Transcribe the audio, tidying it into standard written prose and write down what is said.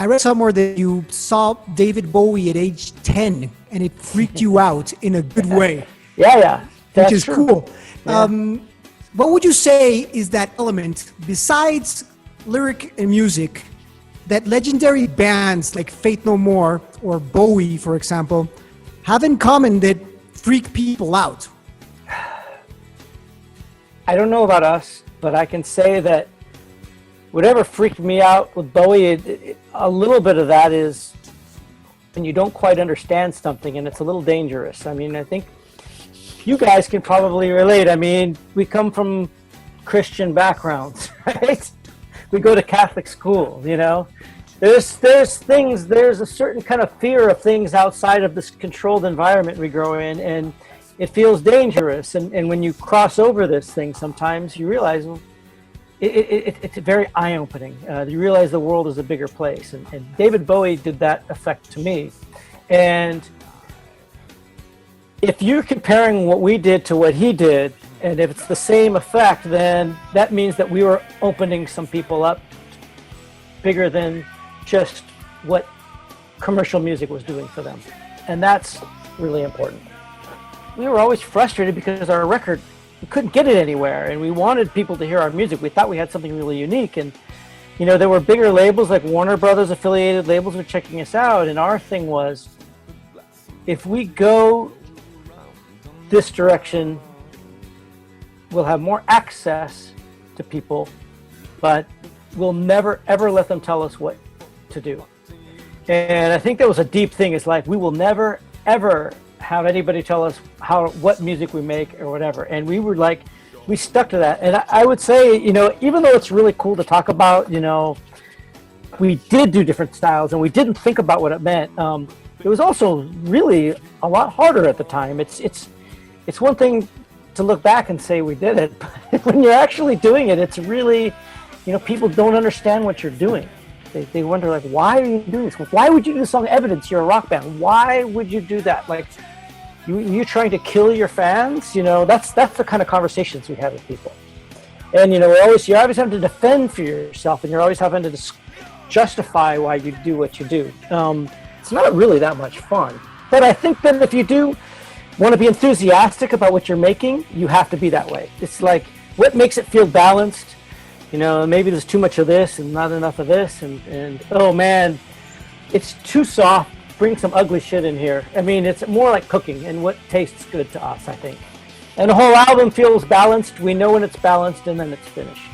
read somewhere that you saw David Bowie at age 10 and it freaked you out in a good way. Yeah. Which is true. Cool. Yeah. What would you say is that element, besides lyric and music, that legendary bands like Faith No More or Bowie, for example, have in common that freak people out? I don't know about us, but I can say that whatever freaked me out with Bowie, a little bit of that is when you don't quite understand something and it's a little dangerous. I mean, I think you guys can probably relate. I mean, we come from Christian backgrounds, right? We go to Catholic school, you know. There's a certain kind of fear of things outside of this controlled environment we grow in, and it feels dangerous. And when you cross over this thing, sometimes you realize, well, it's very eye-opening. You realize the world is a bigger place, and David Bowie did that effect to me. And if you're comparing what we did to what he did, and if it's the same effect, then that means that we were opening some people up bigger than just what commercial music was doing for them. And that's really important. We were always frustrated because our record, we couldn't get it anywhere, and we wanted people to hear our music. We thought we had something really unique, and you know, there were bigger labels like Warner Brothers affiliated labels were checking us out, and our thing was, if we go this direction, we'll have more access to people, but we'll never ever let them tell us what to do. And I think that was a deep thing. It's like, we will never ever have anybody tell us what music we make or whatever. And we were like, we stuck to that. And I would say, you know, even though it's really cool to talk about, you know, we did do different styles and we didn't think about what it meant. It was also really a lot harder at the time. It's one thing to look back and say we did it, but when you're actually doing it, it's really, you know, people don't understand what you're doing. They wonder, like, why are you doing this? Why would you do the song Evidence? You're a rock band. Why would you do that? Like, you're trying to kill your fans? You know, that's the kind of conversations we have with people. And, you know, you're always having to defend for yourself, and you're always having to justify why you do what you do. It's not really that much fun. But I think that if you do want to be enthusiastic about what you're making, you have to be that way. It's like, what makes it feel balanced? You know, maybe there's too much of this and not enough of this, and oh man, it's too soft. Bring some ugly shit in here. I mean, it's more like cooking and what tastes good to us, I think. And the whole album feels balanced. We know when it's balanced, and then it's finished.